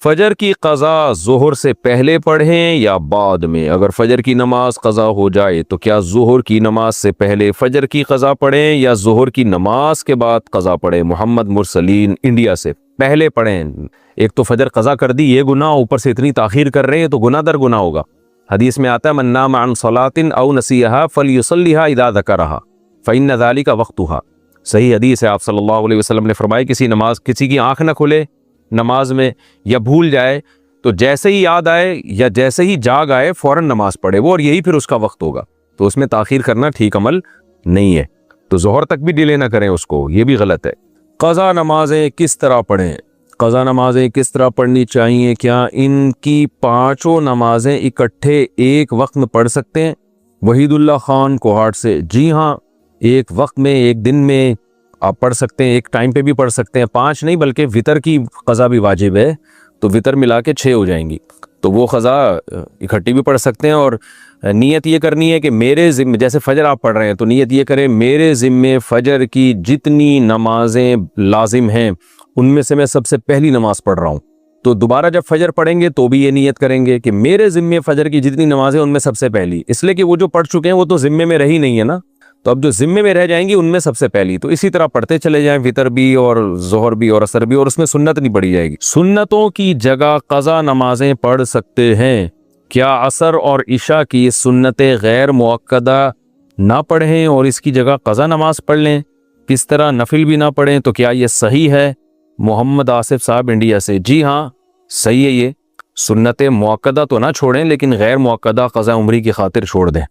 फजर की कज़ा ज़ोहर से पहले पढ़ें या बाद में? अगर फजर की नमाज कज़ा हो जाए तो क्या ज़ोहर की नमाज से पहले फजर की कज़ा पढ़ें या ज़ोहर की नमाज के बाद कज़ा पढ़ें? मोहम्मद मुरसलीन इंडिया से, पहले पढ़ें। एक तो फजर कज़ा कर दी, ये गुनाह, ऊपर से इतनी ताख़ीर कर रहे हैं तो गुनाह दर गुनाह होगा। हदीस में आता है मन नाम अन सलातिन औ नसीहा फलयुसल्लिहा इज़ा ज़करहा फ़इन्न ज़ालिका वक़्तुहा। सही हदीस है, आप सल्लल्लाहु अलैहि वसल्लम ने फरमाया किसी की आंख न खुले नमाज में या भूल जाए तो जैसे ही याद आए या जैसे ही जाग आए फौरन नमाज पढ़े वो, और यही फिर उसका वक्त होगा। तो उसमें ताख़ीर करना ठीक अमल नहीं है। तो ज़ोहर तक भी डिले ना करें उसको, ये भी गलत है। क़ज़ा नमाजें किस तरह पढ़ें? क़ज़ा नमाजें किस तरह पढ़नी चाहिए? क्या इनकी पाँचों नमाजें इकट्ठे एक वक्त में पढ़ सकते हैं? वहीदुल्लाह खान कोहाट से, जी हाँ, एक वक्त में, एक दिन में आप पढ़ सकते हैं, एक टाइम पे भी पढ़ सकते हैं। 5 नहीं बल्कि वितर की क़ज़ा भी वाजिब है, तो वितर मिला के 6 हो जाएंगी, तो वो क़ज़ा इकट्ठी भी पढ़ सकते हैं। और नीयत ये करनी है कि मेरे ज़िम्मे, जैसे फ़जर आप पढ़ रहे हैं तो नीयत ये करें मेरे ज़िम्मे फ़जर की जितनी नमाजें लाजिम हैं उनमें से मैं सबसे पहली नमाज पढ़ रहा हूँ। तो दोबारा जब फ़जर पढ़ेंगे तो भी ये नीयत करेंगे कि मेरे ज़िम्मे फ़जर की जितनी नमाजें उनमें सबसे पहली, इसलिए कि वो जो पढ़ चुके हैं वो तो ज़िम्मे में रही नहीं है ना, तो अब जो ज़िम्मे में रह जाएंगी उनमें सबसे पहली। तो इसी तरह पढ़ते चले जाएं, वितर भी और ज़ोहर भी और असर भी, और उसमें सुन्नत नहीं पढ़ी जाएगी। सुन्नतों की जगह क़ज़ा नमाजें पढ़ सकते हैं क्या? असर और इशा की सुन्नतें गैर मुअक्कदा ना पढ़ें और इसकी जगह क़ज़ा नमाज पढ़ लें? किस तरह नफिल भी ना पढ़ें, तो क्या ये सही है? मोहम्मद आसिफ साहब इंडिया से, जी हाँ सही है। ये सुन्नतें मुअक्कदा तो ना छोड़ें लेकिन गैर मुअक्कदा क़ज़ा उम्री की खातिर छोड़ दें।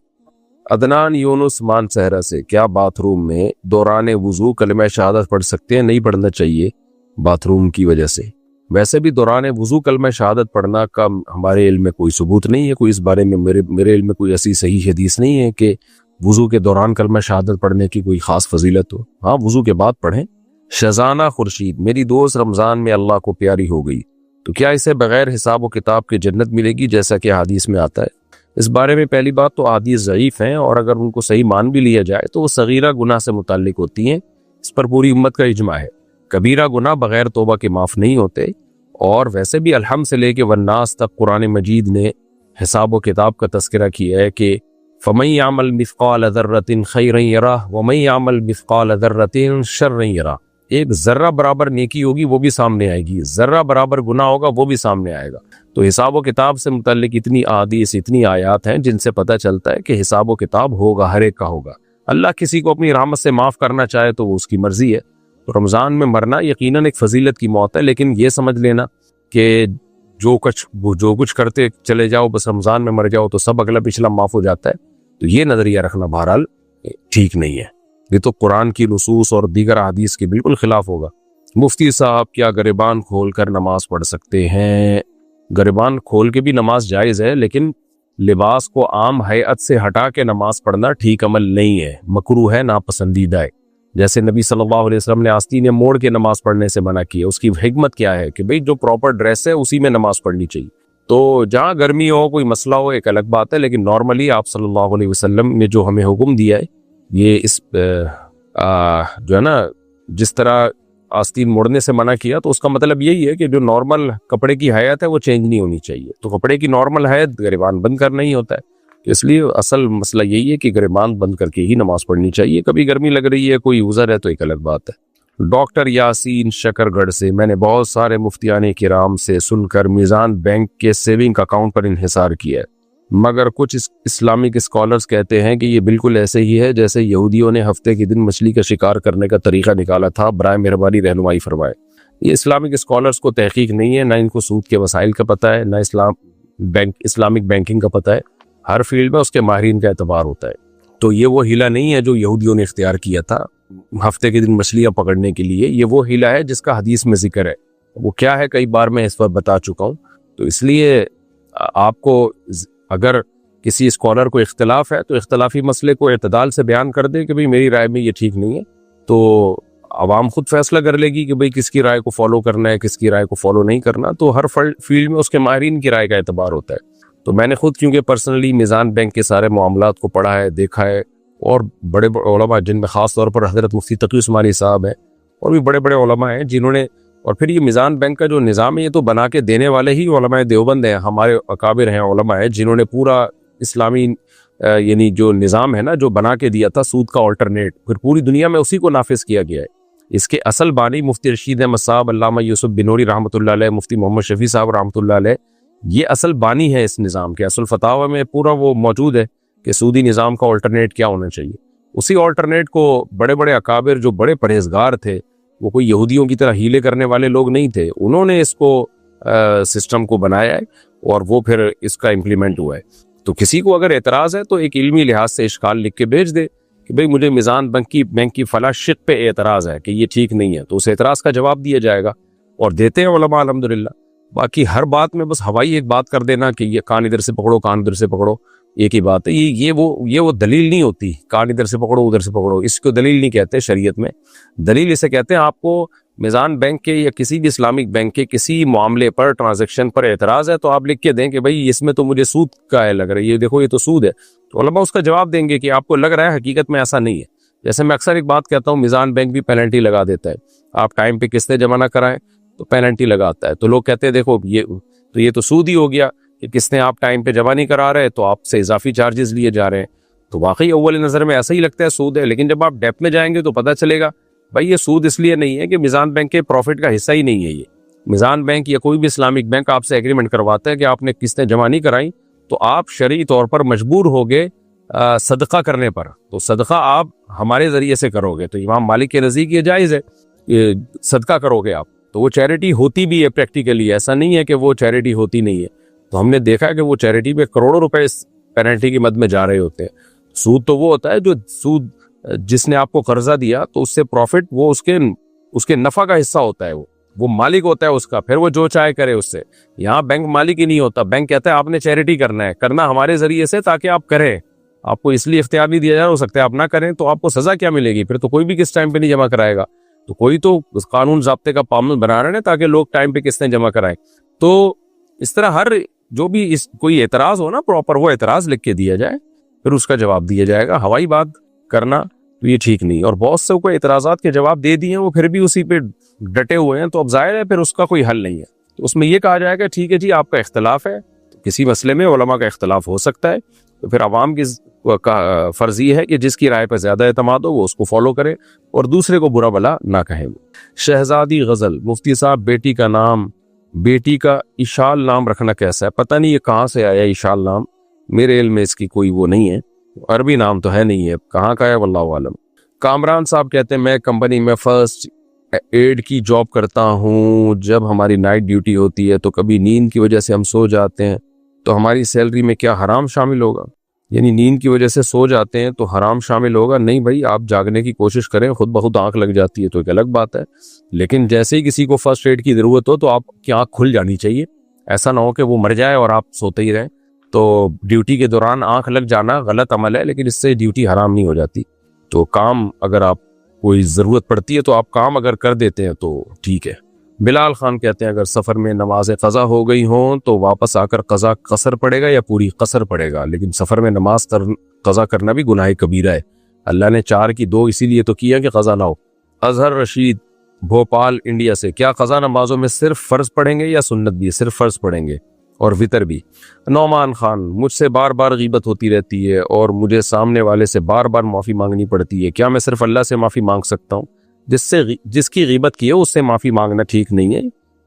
अदनान यूनुस मान सहरा से, क्या बाथरूम में दौरान वुज़ू कलमा शहादत पढ़ सकते हैं? नहीं पढ़ना चाहिए बाथरूम की वजह से। वैसे भी दौरान वुज़ू कलमा शहादत पढ़ना का हमारे इल्म में कोई सबूत नहीं है, कोई इस बारे में मेरे इल्म में कोई ऐसी सही हदीस नहीं है कि वुज़ू के दौरान कलमा शहादत पढ़ने की कोई ख़ास फजीलत हो। हाँ, वुज़ू के बाद पढ़ें। शजाना खुर्शीद, मेरी दोस्त रमज़ान में अल्लाह को प्यारी हो गई तो क्या इसे बग़ैर हिसाब व किताब के जन्नत मिलेगी जैसा कि हदीस में आता है? इस बारे में पहली बात तो हदीस ज़ईफ़ हैं, और अगर उनको सही मान भी लिया जाए तो वो सगीरा गुनाह से मुताल्लिक होती हैं। इस पर पूरी उम्मत का इजमा है। कबीरा गुनाह बग़ैर तौबा के माफ़ नहीं होते। और वैसे भी अलहम से लेके वन्नास तक कुरान मजीद ने हिसाब व किताब का तज़किरा किया है कि फ़मन यामल मिस्क़ाल ज़र्रतिन खैरन यरह वमन यामल मिस्क़ाल ज़र्रतिन शर्रन यरह। एक ज़र्रा बराबर नेकी होगी वो भी सामने आएगी, ज़र्रा बराबर गुनाह होगा वो भी सामने आएगा। तो हिसाब व किताब से मुताल्लिक इतनी आदीस, इतनी आयात हैं जिनसे पता चलता है कि हिसाब व किताब होगा, हर एक का होगा। अल्लाह किसी को अपनी रहमत से माफ़ करना चाहे तो वो उसकी मर्ज़ी है। तो रमज़ान में मरना यकीनन एक फजीलत की मौत है, लेकिन ये समझ लेना कि जो कुछ करते चले जाओ बस रमज़ान में मर जाओ तो सब अगला पिछला माफ़ हो जाता है, तो ये नज़रिया रखना बहरहाल ठीक नहीं है। ये तो कुरान की नुसूस और दीगर हदीस के बिल्कुल खिलाफ होगा। मुफ्ती साहब, क्या गरिबान खोल कर नमाज पढ़ सकते हैं? गरिबान खोल के भी नमाज जायज़ है, लेकिन लिबास को आम हैअत से हटा के नमाज पढ़ना ठीक अमल नहीं है, मकरूह है, नापसंदीदा है। जैसे नबी सल्लल्लाहु अलैहि वसल्लम ने आस्तीन मोड़ के नमाज पढ़ने से मना किया। उसकी हिकमत क्या है कि भाई जो प्रॉपर ड्रेस है उसी में नमाज पढ़नी चाहिए। तो जहाँ गर्मी हो, कोई मसला हो, एक अलग बात है, लेकिन नॉर्मली आप सल्लल्लाहु अलैहि वसल्लम ने जो हमें हुक्म दिया है, ये इस जो है ना, जिस तरह आस्तीन मोड़ने से मना किया तो उसका मतलब यही है कि जो नॉर्मल कपड़े की हैत है वो चेंज नहीं होनी चाहिए। तो कपड़े की नॉर्मल हैत गरिबान बंद करना ही होता है। तो इसलिए असल मसला यही है कि गरिबान बंद करके ही नमाज पढ़नी चाहिए। कभी गर्मी लग रही है, कोई उज़र है तो एक अलग बात है। डॉक्टर यासीन शकरगढ़ से, मैंने बहुत सारे मुफ्तियाने किराम से सुनकर मीज़ान बैंक के सेविंग अकाउंट पर इन्हिसार किया है, मगर कुछ इस्लामिक स्कॉलर्स कहते हैं कि ये बिल्कुल ऐसे ही है जैसे यहूदियों ने हफ्ते के दिन मछली का शिकार करने का तरीका निकाला था। बराए मेहरबानी रहनुमाई फरमाए। ये इस्लामिक स्कॉलर्स को तहकीक नहीं है, ना इनको सूद के वसाइल का पता है, ना इस्लामिक बैंकिंग का पता है। हर फील्ड में उसके माहिरीन का एतबार होता है। तो ये वो हीला नहीं है जो यहूदियों ने इख्तियार किया था हफ्ते के दिन मछलियाँ पकड़ने के लिए। ये वो हीला है जिसका हदीस में जिक्र है। वो क्या है कई बार मैं इस पर बता चुका हूँ। तो इसलिए आपको अगर किसी स्कॉलर को इख्तलाफ है तो इख्तलाफी मसले को एतदाल से बयान कर दे कि भाई मेरी राय में ये ठीक नहीं है, तो आवाम खुद फैसला कर लेगी कि भाई किसकी राय को फॉलो करना है, किसकी राय को फॉलो नहीं करना। तो हर फील्ड में उसके माहिरीन की राय का एतबार होता है। तो मैंने खुद क्योंकि पर्सनली मीज़ान बैंक के सारे मामलात को पढ़ा है, देखा है, और बड़े उलमा जिनमें ख़ास तौर पर हज़रत मुफ्ती तकी उस्मानी साहब हैं और भी बड़े बड़े उलमा हैं जिन्होंने और फिर ये मीज़ान बैंक का जो निज़ाम है ये तो बना के देने वाले ही उलमाए देवबंद हैं, हमारे अकाबिर हैं उलमा है, जिन्होंने पूरा इस्लामी यानी जो निज़ाम है ना जो बना के दिया था सूद का ऑल्टरनेट, फिर पूरी दुनिया में उसी को नाफिज किया गया है। इसके असल बानी मुफ्ती रशीद अहमद साहब, अल्लामा यूसुफ बिनूरी रहमतुल्लाह अलैह, मुफ्ती मोहम्मद शफी साहब रहमतुल्लाह अलैह, ये असल बानी है इस निज़ाम के। असल फतावा में पूरा वो मौजूद है कि सूदी निज़ाम का ऑल्टरनेट क्या होना चाहिए। उसी ऑल्टरनेट को बड़े बड़े अकाबिर जो बड़े परहेजगार थे, वो कोई यहूदियों की तरह हीले करने वाले लोग नहीं थे, उन्होंने इसको सिस्टम को बनाया है और वो फिर इसका इम्प्लीमेंट हुआ है। तो किसी को अगर एतराज़ है तो एक इल्मी लिहाज से इश्काल लिख के भेज दे कि भाई मुझे मीज़ान बैंक की फला शिक पे एतराज़ है कि ये ठीक नहीं है, तो उस एतराज़ का जवाब दिया जाएगा और देते हैं उलमा अल्हम्दुलिल्लाह। बाकी हर बात में बस हवाई एक बात कर देना कि ये कान इधर से पकड़ो कान उधर से पकड़ो, एक ही बात है। ये वो दलील नहीं होती, कान इधर से पकड़ो उधर से पकड़ो, इसको दलील नहीं कहते शरीयत में। दलील इसे कहते हैं आपको मीज़ान बैंक के या किसी भी इस्लामिक बैंक के किसी मामले पर, ट्रांजैक्शन पर एतराज़ है तो आप लिख के दें कि भाई इसमें तो मुझे सूद का है लग रहा है, ये देखो ये तो सूद है, तो उलमा उसका जवाब देंगे कि आपको लग रहा है हकीकत में ऐसा नहीं है। जैसे मैं अक्सर एक बात कहता हूँ, मीज़ान बैंक भी पेनल्टी लगा देता है, आप टाइम पे किस्तें जमा ना कराएं तो पेनल्टी लगाता है। तो लोग कहते हैं देखो ये तो सूद ही हो गया कि किस्तें आप टाइम पे जमा नहीं करा रहे तो आपसे इजाफी चार्जेस लिए जा रहे हैं। तो वाकई अव्वल नज़र में ऐसा ही लगता है सूद है, लेकिन जब आप डेप्थ में जाएंगे तो पता चलेगा भाई ये सूद इसलिए नहीं है कि मीज़ान बैंक के प्रॉफिट का हिस्सा ही नहीं है। ये मीज़ान बैंक या कोई भी इस्लामिक बैंक आपसे एग्रीमेंट करवाता है कि आपने किस्तें जमा नहीं कराई तो आप शरई तौर पर मजबूर हो गए सदका करने पर, तो सदका आप हमारे ज़रिए से करोगे तो इमाम मालिक के नज़दीक ये जायज़ है, ये सदका करोगे आप, तो वो चैरिटी होती भी है प्रैक्टिकली, ऐसा नहीं है कि वो चैरिटी होती नहीं है। तो हमने देखा है कि वो चैरिटी में करोड़ों रुपए इस पेनल्टी की मद में जा रहे होते हैं। सूद तो वो होता है जो सूद जिसने आपको कर्जा दिया तो उससे प्रॉफिट वो उसके नफा का हिस्सा होता है, वो मालिक होता है उसका, फिर वो जो चाहे करे उससे। यहाँ बैंक मालिक ही नहीं होता, बैंक कहता है आपने चैरिटी करना हमारे जरिए से ताकि आप करें, आपको इसलिए इख्तियार नहीं दिया जा रहा, हो सकता है आप ना करें तो आपको सजा क्या मिलेगी, फिर तो कोई भी किस टाइम पे नहीं जमा कराएगा। तो कोई तो कानून ज़ाब्ते का पाबंद बना रहे हैं ताकि लोग टाइम पे किस्तें जमा कराएं। तो इस तरह हर जो भी इस कोई एतराज हो ना प्रॉपर, वो एतराज लिख के दिया जाए, फिर उसका जवाब दिया जाएगा। हवाई बात करना तो ये ठीक नहीं। और बहुत से कोई एतराज़ात के जवाब दे दिए हैं, वो फिर भी उसी पे डटे हुए हैं, तो अब जाहिर है फिर उसका कोई हल नहीं है। तो उसमें ये कहा जाएगा ठीक है जी आपका इख्तलाफ है, तो किसी मसले में उलमा का इख्तलाफ हो सकता है, तो फिर आवाम की फर्ज ये है कि जिसकी राय पर ज्यादा एतमाद हो वो उसको फॉलो करे और दूसरे को बुरा भला ना कहे। शहजादी गजल, मुफ्ती साहब बेटी का इशाल नाम रखना कैसा है? पता नहीं ये कहाँ से आया इशाल नाम, मेरे इल्म में इसकी कोई वो नहीं है, अरबी नाम तो है नहीं है, कहाँ का है वल्लाहु आलम। कामरान साहब कहते हैं मैं कंपनी में फर्स्ट एड की जॉब करता हूँ, जब हमारी नाइट ड्यूटी होती है तो कभी नींद की वजह से हम सो जाते हैं, तो हमारी सैलरी में क्या हराम शामिल होगा? यानी नींद की वजह से सो जाते हैं तो हराम शामिल होगा? नहीं भाई, आप जागने की कोशिश करें, खुद ब खुद आंख लग जाती है तो एक अलग बात है, लेकिन जैसे ही किसी को फर्स्ट एड की जरूरत हो तो आपकी आंख खुल जानी चाहिए। ऐसा ना हो कि वो मर जाए और आप सोते ही रहें। तो ड्यूटी के दौरान आंख लग जाना गलत अमल है, लेकिन इससे ड्यूटी हराम नहीं हो जाती। तो काम अगर आप कोई ज़रूरत पड़ती है तो आप काम अगर कर देते हैं तो ठीक है। बिलाल खान कहते हैं अगर सफ़र में नमाज क़ज़ा हो गई हों तो वापस आकर क़ज़ा कसर पड़ेगा या पूरी कसर पड़ेगा? लेकिन सफ़र में नमाज क़ज़ा करना भी गुनाह कबीरा है। अल्लाह ने 4 की 2 इसीलिए तो किया कि क़ज़ा ना हो। अजहर रशीद भोपाल इंडिया से, क्या क़ज़ा नमाजों में सिर्फ फ़र्ज पढ़ेंगे या सुन्नत भी? सिर्फ फ़र्ज पढ़ेंगे और वितर भी। नौमान खान, मुझसे बार बार गीबत होती रहती है और मुझे सामने वाले से बार बार माफ़ी मांगनी पड़ती है, क्या मैं सिर्फ अल्लाह से माफ़ी मांग सकता हूँ? जिसकी गीबत की है उससे माफ़ी मांगना ठीक नहीं है,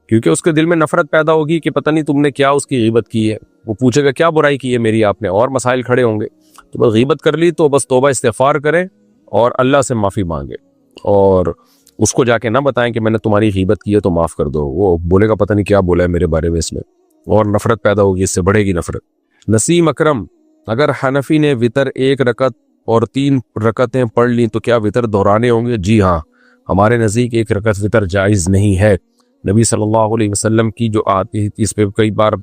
क्योंकि उसके दिल में नफरत पैदा होगी कि पता नहीं तुमने क्या उसकी गीबत की है। वो पूछेगा क्या बुराई की है मेरी आपने, और मसाइल खड़े होंगे। तो बस गीबत कर ली तो बस तौबा इस्तिग़फ़ार करें और अल्लाह से माफ़ी मांगे, और उसको जाके ना बताएं कि मैंने तुम्हारी गीबत की है तो माफ़ कर दो। वो बोलेगा पता नहीं क्या बोला है मेरे बारे में इसने, और नफरत पैदा होगी, इससे बढ़ेगी नफरत। नसीम अकरम, अगर हनफी ने वितर 1 रकत और 3 रकतें पढ़ ली तो क्या वितर दोहराने होंगे? जी हाँ, हमारे नज़दीक 1 रकत वितर जायज़ नहीं है। नबी सल्लल्लाहु अलैहि वसल्लम की जो आती, इस पे कई बार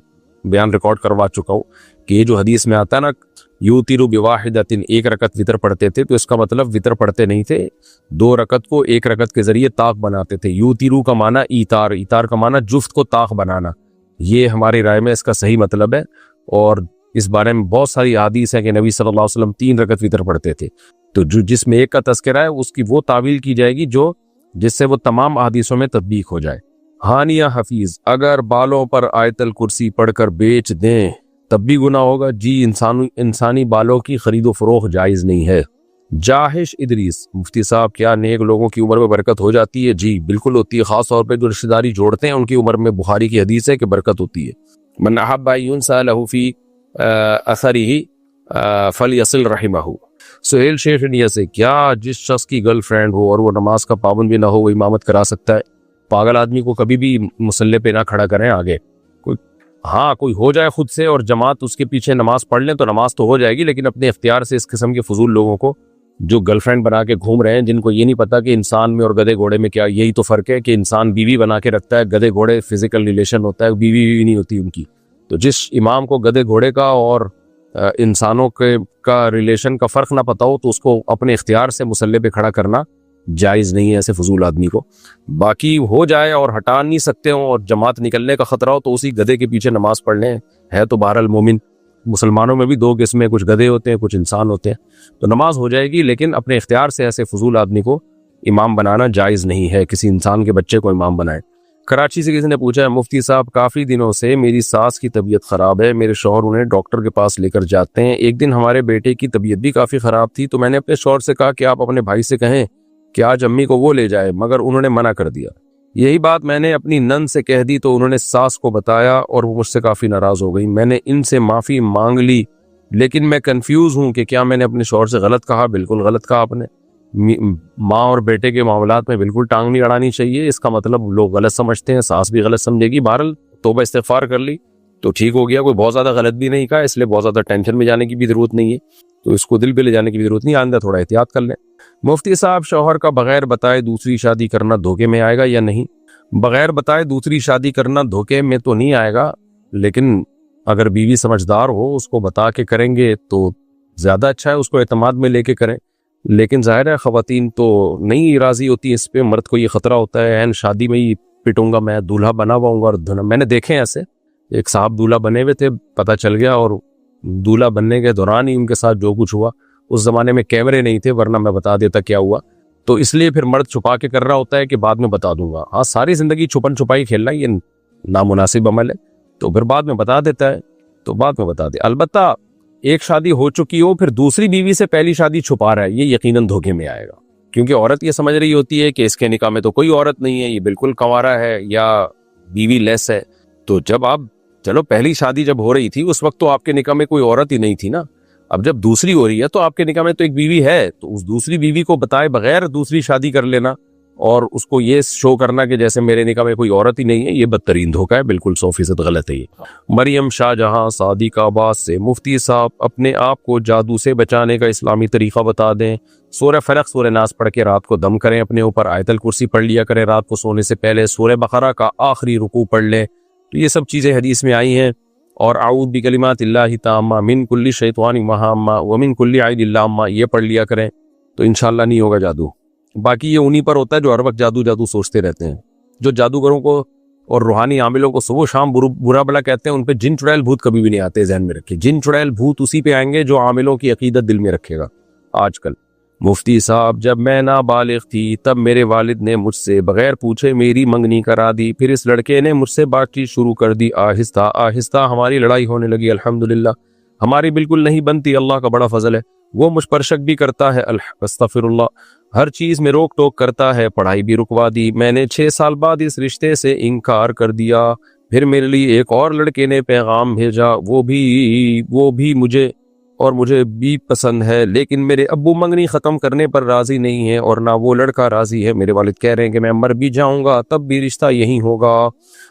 बयान रिकॉर्ड करवा चुका हूँ कि ये जो हदीस में आता है ना, यूतिरु बिवाहिदतिन, 1 रकत वितर पढ़ते थे, तो इसका मतलब वितर पढ़ते नहीं थे, 2 रकत को 1 रकत के जरिए ताक बनाते थे। यूतिरु का माना ईतार, ईतार का माना जुफ्त को ताक बनाना। ये हमारी राय में इसका सही मतलब है, और इस बारे में बहुत सारी हदीस है कि नबी सल्लल्लाहु अलैहि वसल्लम 3 रकत वितर पढ़ते थे। तो जो जिसमें 1 का तस्करा है उसकी वो तावील की जाएगी जो जिससे वो तमाम हदीसों में तत्बीक हो जाए। हानिया हफीज, अगर बालों पर आयतल कुर्सी पढ़कर बेच दें तब भी गुनाह होगा? जी, इंसानी बालों की खरीदो फरोख्त जायज़ नहीं है। जाहिश इदरीस, मुफ्ती साहब क्या नेक लोगों की उम्र में बरकत हो जाती है? जी बिल्कुल होती है, ख़ास तौर पे जो रिश्तेदारी जोड़ते हैं उनकी उम्र में बुखारी की हदीस है कि बरकत होती है। मन अहब्बा युनसा लहू फी असरिही फलयसिल रहिमहू। सुहेल शेख इंडिया से, क्या जिस शख्स की गर्लफ्रेंड हो और वो नमाज का पाबंद भी ना हो वो इमामत करा सकता है? पागल आदमी को कभी भी मुसल्ले पे ना खड़ा करें आगे। कोई हाँ कोई हो जाए खुद से और जमात उसके पीछे नमाज पढ़ लें तो नमाज तो हो जाएगी, लेकिन अपने इख्तियार से इस किस्म के फजूल लोगों को जो गर्लफ्रेंड बना के घूम रहे हैं, जिनको ये नहीं पता कि इंसान में और गधे घोड़े में क्या यही तो फर्क है कि इंसान बीवी बना के रखता है, गधे घोड़े फिजिकल रिलेशन होता है, बीवी नहीं होती उनकी। तो जिस इमाम को गधे घोड़े का और इंसानों के का रिलेशन का फ़र्क ना पता हो तो उसको अपने इख्तियार से मुसल्ले पे खड़ा करना जायज़ नहीं है ऐसे फजूल आदमी को। बाकी हो जाए और हटा नहीं सकते हो और जमात निकलने का ख़तरा हो तो उसी गधे के पीछे नमाज पढ़ लें। है तो बहरहाल मोमिन, मुसलमानों में भी दो किस्में, कुछ गधे होते हैं कुछ इंसान होते हैं, तो नमाज हो जाएगी, लेकिन अपने इख्तियार से ऐसे फजूल आदमी को इमाम बनाना जायज़ नहीं है। किसी इंसान के बच्चे को इमाम बनाए। कराची से किसी ने पूछा है, मुफ्ती साहब काफ़ी दिनों से मेरी सास की तबीयत ख़राब है, मेरे शौहर उन्हें डॉक्टर के पास लेकर जाते हैं। एक दिन हमारे बेटे की तबीयत भी काफ़ी ख़राब थी तो मैंने अपने शौहर से कहा कि आप अपने भाई से कहें कि आज अम्मी को वो ले जाए, मगर उन्होंने मना कर दिया। यही बात मैंने अपनी नंद से कह दी तो उन्होंने सास को बताया और वो मुझसे काफ़ी नाराज़ हो गई। मैंने इनसे माफ़ी मांग ली, लेकिन मैं कंफ्यूज हूँ कि क्या मैंने अपने शौहर से गलत कहा? बिल्कुल गलत कहा आपने। माँ और बेटे के मामलात में बिल्कुल टांग नहीं अड़ानी चाहिए। इसका मतलब लोग गलत समझते हैं, सास भी गलत समझेगी। बहरहाल तौबा इस्तिग़फ़ार कर ली तो ठीक हो गया, कोई बहुत ज़्यादा गलत भी नहीं कहा, इसलिए बहुत ज़्यादा टेंशन में जाने की भी ज़रूरत नहीं है, तो इसको दिल पे ले जाने की भी ज़रूरत नहीं। आइंदा थोड़ा एहतियात कर लें। मुफ्ती साहब, शौहर का बगैर बताए दूसरी शादी करना धोखे में आएगा या नहीं? बगैर बताए दूसरी शादी करना धोखे में तो नहीं आएगा, लेकिन अगर बीवी समझदार हो उसको बता के करेंगे तो ज़्यादा अच्छा है, उसको एतमाद में लेके करें। लेकिन ज़ाहिर है ख़वातीन तो नहीं राज़ी होती इस पर, मर्द को ये ख़तरा होता है एन शादी में ही पिटूंगा मैं, दूल्हा बना पाऊंगा। और मैंने देखे ऐसे, एक साहब दूल्हा बने हुए थे, पता चल गया और दूल्हा बनने के दौरान ही उनके साथ जो कुछ हुआ, उस ज़माने में कैमरे नहीं थे वरना मैं बता देता क्या हुआ। तो इसलिए फिर मर्द छुपा के कर रहा होता है कि बाद में बता दूंगा। हाँ, सारी ज़िंदगी छुपन छुपाई खेलना ये नामुनासिब अमल है, तो फिर बाद में बता देता है तो बाद में बता दे। अलबत्ता एक शादी हो चुकी हो फिर दूसरी बीवी से पहली शादी छुपा रहा है, ये यकीनन धोखे में आएगा, क्योंकि औरत ये समझ रही होती है कि इसके निकाह में तो कोई औरत नहीं है, ये बिल्कुल कंवारा है या बीवी लेस है। तो जब आप, चलो पहली शादी जब हो रही थी उस वक्त तो आपके निकाह में कोई औरत ही नहीं थी ना। अब जब दूसरी हो रही है तो आपके निकाह में तो एक बीवी है, तो उस दूसरी बीवी को बताए बगैर दूसरी शादी कर लेना और उसको ये शो करना कि जैसे मेरे निकाह में कोई औरत ही नहीं है, ये बदतरीन धोखा है, बिल्कुल 100% गलत है ये। मरियम शाहजहां सादिकाबाद से, मुफ्ती साहब अपने आप को जादू से बचाने का इस्लामी तरीका बता दें। सूरह फलक सूरह नास पढ़ के रात को दम करें अपने ऊपर, आयतल कुर्सी पढ़ लिया करें रात को सोने से पहले, सूरह बकरा का आखिरी रुकू पढ़ लें, तो ये सब चीज़ें हदीस में आई हैं। और आऊद बिकलिमातिल्लाहि ताम्मा मिन कुल्ली शैतानिन वहाम्मा व मिन कुल्ली आइनिन लाम्मा, ये पढ़ लिया करें तो इंशाअल्लाह नहीं होगा जादू। बाकी ये उन्हीं पर होता है जो हर वक्त जादू जादू सोचते रहते हैं। जो जादूगरों को और रूहानी आमिलों को सुबह शाम बुरा भला कहते हैं, उन पे जिन चुड़ैल भूत कभी भी नहीं आते, ध्यान में रखिए। जिन चुड़ैल भूत उसी पे आएंगे जो आमिलों की अकीदत दिल में रखेगा। आजकल मुफ्ती साहब, जब मैं नाबालिग थी तब मेरे वालिद ने मुझसे बगैर पूछे मेरी मंगनी करा दी, फिर इस लड़के ने मुझसे बातचीत शुरू कर दी। आहिस्ता आहिस्ता हमारी लड़ाई होने लगी। अल्हम्दुलिल्लाह हमारी बिल्कुल नहीं बनती, अल्लाह का बड़ा फजल है। वो मुझ पर शक भी करता है, अस्तगफिरुल्लाह, हर चीज़ में रोक टोक करता है, पढ़ाई भी रुकवा दी। मैंने 6 साल बाद इस रिश्ते से इनकार कर दिया। फिर मेरे लिए एक और लड़के ने पैगाम भेजा, वो भी मुझे भी पसंद है, लेकिन मेरे अब्बू मंगनी ख़त्म करने पर राज़ी नहीं है और ना वो लड़का राज़ी है। मेरे वालिद कह रहे हैं कि मैं मर भी जाऊँगा तब भी रिश्ता यही होगा।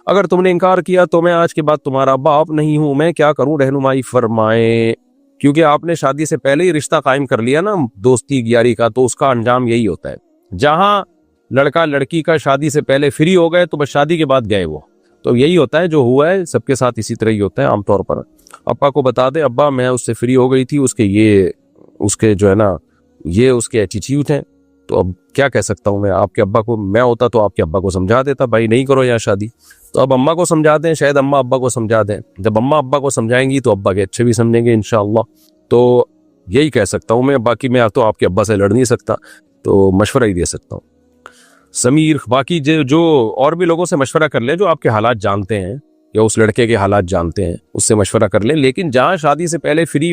अगर तुमने इनकार किया तो मैं आज के बाद तुम्हारा बाप नहीं हूँ, मैं क्या करूँ, रहनुमाई फरमाएं। क्योंकि आपने शादी से पहले ही रिश्ता कायम कर लिया ना दोस्ती यारी का, तो उसका अंजाम यही होता है। जहाँ लड़का लड़की का शादी से पहले फ्री हो गए तो बस शादी के बाद गए वो, तो यही होता है जो हुआ है सबके साथ इसी तरह ही होता है आमतौर पर। अब्बा को बता दे, अब्बा मैं उससे फ्री हो गई थी, उसके जो है ना ये उसके एटीट्यूड हैं, तो अब क्या कह सकता हूँ मैं। आपके अब्बा को, मैं होता तो आपके अब्बा को समझा देता भाई नहीं करो यहाँ शादी। तो अब अम्मा को समझा दें, शायद अम्मा अब्बा को समझा दें। जब अम्मा अब्बा को समझाएंगी तो अब्बा के अच्छे भी समझेंगे इंशाअल्लाह। तो यही कह सकता हूँ मैं, बाकी मैं तो आपके अब्बा से लड़ नहीं सकता, तो मशवरा ही दे सकता हूँ। समीर, बाकी जो और भी लोगों से मशवरा कर लें जो आपके हालात जानते हैं या उस लड़के के हालात जानते हैं, उससे मशवरा कर लें। लेकिन जहां शादी से पहले फ्री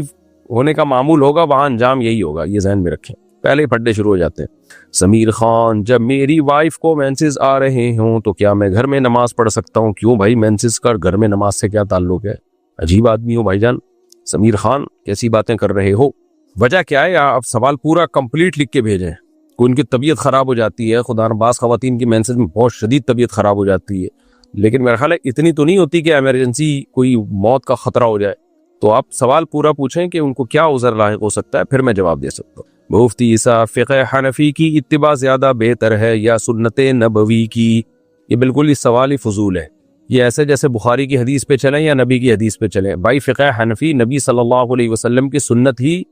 होने का मामूल होगा वहां अंजाम यही होगा, ये जहन में रखें, पहले ही फड्डे शुरू हो जाते हैं। समीर खान, जब मेरी वाइफ को मेंसेस आ रहे हों तो क्या मैं घर में नमाज पढ़ सकता हूँ? क्यों भाई, मेंसेस का घर में नमाज से क्या ताल्लुक है? अजीब आदमी हो भाईजान। समीर खान, कैसी बातें कर रहे हो? वजह क्या है? आप सवाल पूरा कंप्लीट लिख के भेजें। कोई उनकी तबीयत खराब हो जाती है, खुदा नबाज खवातीन की मेंसेस में बहुत शदीद तबीयत खराब हो जाती है, लेकिन मेरा ख्याल है इतनी तो नहीं होती कि इमरजेंसी कोई मौत का खतरा हो जाए। तो आप सवाल पूरा पूछें कि उनको क्या उज़र लाहिक हो सकता है, फिर मैं जवाब दे सकता हूँ। मुफ्ती ईसा, फ़िक़्ह हनफी की इत्तिबा ज़्यादा बेहतर है या सुन्नत नबवी की? ये बिल्कुल इस सवाल ही फजूल है। ये ऐसे जैसे बुखारी की हदीस पे चलें या नबी की हदीस पे चलें। भाई फ़िक़्ह हनफी नबी सल्लल्लाहु अलैहि वसल्लम की सुन्नत ही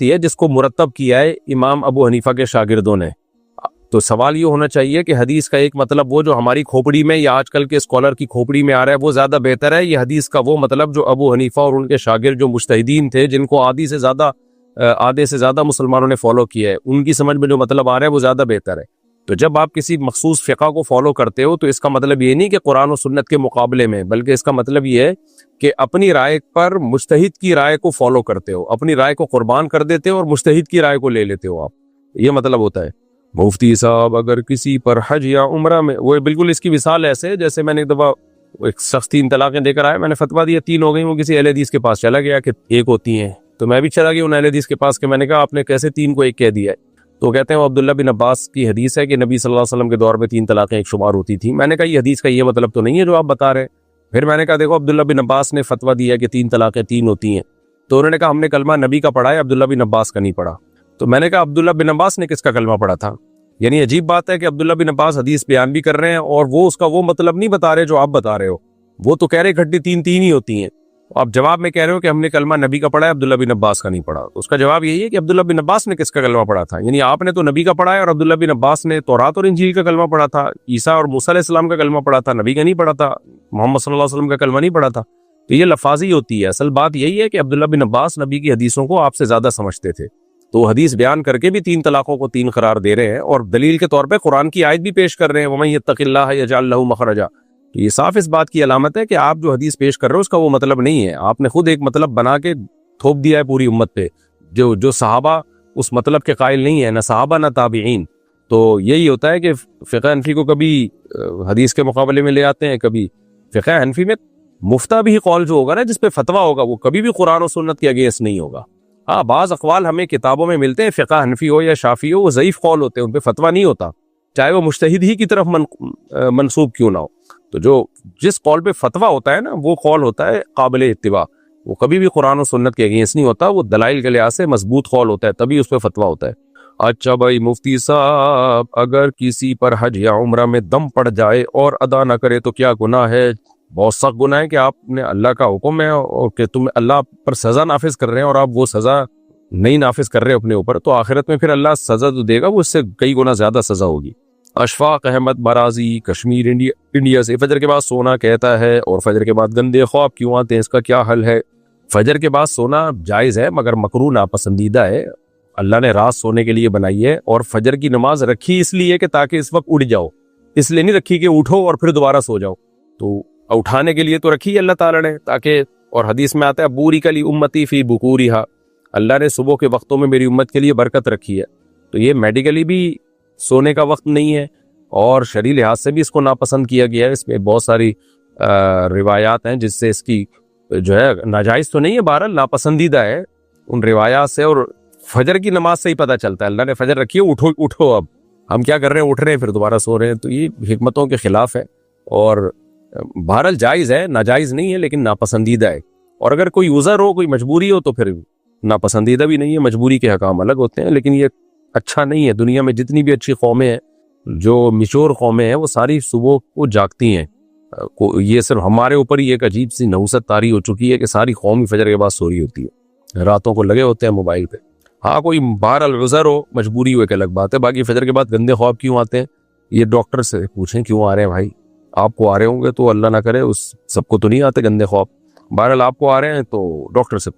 है, जिसको मुरतब किया है इमाम अबू हनीफा के शागिर्दों ने। तो सवाल ये होना चाहिए कि हदीस का एक मतलब वो जो हमारी खोपड़ी में या आजकल के स्कॉलर की खोपड़ी में आ रहा है वो ज़्यादा बेहतर है, ये हदीस का वो मतलब जो अबू हनीफा और उनके शागिर्द जो मुज्तहिदीन थे, जिनको आधे से ज़्यादा मुसलमानों ने फॉलो किया है, उनकी समझ में जो मतलब आ रहा है वो ज़्यादा बेहतर है। तो जब आप किसी मखसूस फ़िक़्ह को फॉलो करते हो तो इसका मतलब ये नहीं कि कुरान और सुन्नत के मुकाबले में, बल्कि इसका मतलब ये है कि अपनी राय पर मुज्तहिद की राय को फॉलो करते हो, अपनी राय को कुर्बान कर देते हो और मुज्तहिद की राय को ले लेते हो आप, ये मतलब होता है। मुफ्ती साहब, अगर किसी पर हज या उम्रा में, वो बिल्कुल इसकी मिसाल ऐसे जैसे मैंने एक दफ़ा एक शख्स 3 तलाक़ें देकर आया, मैंने फतवा दिया 3 हो गई, वो किसी अहले हदीस के पास चला गया कि 1 होती हैं, तो मैं भी चला गया उन अहले हदीस के पास कि मैंने कहा आपने कैसे 3 को 1 कह दिया है? तो कहते हैं वो अब्दुल्ला बिन अब्बास की हदीस है कि नबी सल्लल्लाहु अलैहि वसल्लम के दौर में 3 तलाक़ें एक शुमार होती थी। मैंने कहा ये हदीस का ये मतलब तो नहीं है जो आप बता रहे हैं। फिर मैंने कहा देखो अब्दुल्ला बिन अब्बास ने फतवा दिया कि 3 तलाक़ें 3 होती हैं, तो उन्होंने कहा हमने कलमा नबी का पढ़ा है, अब्दुल्ला बिन अब्बास का नहीं पढ़ा। तो मैंने कहा अब्दुल्ला बिन अब्बास ने किसका कलमा पढ़ा था? यानी अजीब बात है कि अब्दुल्ला बिन अब्बास हदीस बयान भी कर रहे हैं और वो उसका वो मतलब नहीं बता रहे जो आप बता रहे हो। वो तो कह रहे इकट्ठी 3 ही होती हैं, आप जवाब में कह रहे हो कि हमने कलमा नबी का पढ़ा है, अब्दुल्ला बिन अब्बास का नहीं पढ़ा। तो उसका जवाब यही है कि अब्दुल्ला बिन अब्बास ने किसका कलमा पढ़ा था? यानी आपने तो नबी का पढ़ा है और अब्दुल्ला बिन अब्बास ने तौरात और इंजील का कलमा पढ़ा था, ईसा और मूसा अलैहिस्सलाम का कलमा पढ़ा था, नबी का नहीं पढ़ा था, मोहम्मद सल्लल्लाहु अलैहि वसल्लम का कलमा नहीं पढ़ा था। तो ये लफाजी होती है। असल बात यही है कि अब्दुल्ला बिन अब्बास नबी की हदीसों को आपसे ज्यादा समझते थे, तो हदीस बयान करके भी 3 तलाकों को 3 करार दे रहे हैं और दलील के तौर पे कुरान की आयत भी पेश कर रहे हैं, वमन यत्तक़िल्लाह यजअल लहू मखरजा। तो ये साफ इस बात की अलामत है कि आप जो हदीस पेश कर रहे हो उसका वो मतलब नहीं है, आपने खुद एक मतलब बना के थोप दिया है पूरी उम्मत पे, जो सहाबा उस मतलब के कायल नहीं है, ना सहाबा ना ताबीईन। तो यही होता है कि फ़िक़्ह हनफी को कभी हदीस के मुकाबले में ले आते हैं, कभी फ़िक़्ह हनफी में मुफ्ता भी कौल जो होगा ना, जिसपे फतवा होगा, वो कभी भी कुरान और सुन्नत के अगेंस्ट नहीं होगा। हाँ, बाज़ अक़वाल हमें किताबों में मिलते हैं, फ़िक़्ह हनफी हो या शाफ़ी हो, वो ज़ईफ़ कौल होते हैं, उन पर फतवा नहीं होता, चाहे वो मुज्तहिद ही की तरफ मनसूब क्यों ना हो। तो जिस कौल पे फतवा होता है ना, वो कौल होता है काबिल इत्तिबा, वो कभी भी कुरान और सुन्नत के अगेंस्ट नहीं होता, वो दलाइल के लिहाज से मजबूत कौल होता है, तभी उस पर फतवा होता है। अच्छा भाई मुफ्ती साहब, अगर किसी पर हज या उम्रा में दम पड़ जाए और अदा न करे तो क्या गुनाह है? बहुत सख्त गुनाह है कि आपने, अल्लाह का हुक्म है और कि तुम अल्लाह पर सजा नाफिज कर रहे हैं और आप वो सजा नहीं नाफिज कर रहे अपने ऊपर, तो आखिरत में फिर अल्लाह सजा तो देगा, वो उससे कई गुना ज्यादा सजा होगी। अशफाक अहमद बराजी, कश्मीर, इंडिया से, फजर के बाद सोना कहता है और फजर के बाद गंदे ख्वाब क्यों आते हैं, इसका क्या हल है? फजर के बाद सोना जायज़ है मगर मकरूह नापसंदीदा है। अल्लाह ने रात सोने के लिए बनाई है और फजर की नमाज रखी इसलिए कि ताकि इस वक्त उठ जाओ, इसलिए नहीं रखी कि उठो और फिर दोबारा सो जाओ। तो उठाने के लिए तो रखी है अल्लाह ताला ने, ताकि, और हदीस में आता है बूरी कली उम्मती फी बुकूरिहा, अल्लाह ने सुबह के वक्तों में मेरी उम्मत के लिए बरकत रखी है। तो ये मेडिकली भी सोने का वक्त नहीं है और शरई लिहाज से भी इसको नापसंद किया गया है। इसमें बहुत सारी रिवायात हैं जिससे इसकी जो है नाजायज़ तो नहीं है, बहरहाल नापसंदीदा है उन रिवायात से, और फजर की नमाज से ही पता चलता है अल्लाह ने फजर रखी है, उठो उठो, अब हम क्या कर रहे हैं, उठ रहे हैं फिर दोबारा सो रहे हैं। तो ये हिकमतों के खिलाफ है और बहरहाल जायज़ है, नाजायज़ नहीं है, लेकिन नापसंदीदा है। और अगर कोई उज़र हो, कोई मजबूरी हो, तो फिर नापसंदीदा भी नहीं है, मजबूरी के हकाम अलग होते हैं। लेकिन ये अच्छा नहीं है। दुनिया में जितनी भी अच्छी कौमें हैं, जो मिशोर कौमें हैं, वो सारी सुबह को जागती हैं। ये सिर्फ हमारे ऊपर ही एक अजीब सी नहुसत तारी हो चुकी है कि सारी कौम ही फजर के बाद सो रही होती है, रातों को लगे होते हैं मोबाइल पे। हाँ, कोई बहरहाल उज़र हो, मजबूरी हो, एक अलग बात है। बाकी फजर के बाद गंदे ख्वाब क्यों आते हैं, ये डॉक्टर से पूछें क्यों आ रहे हैं भाई। आपको आ रहे होंगे तो अल्लाह ना करे, उस सबको तो नहीं आते गंदे ख्वाब, बहरहाल आपको आ रहे हैं तो डॉक्टर से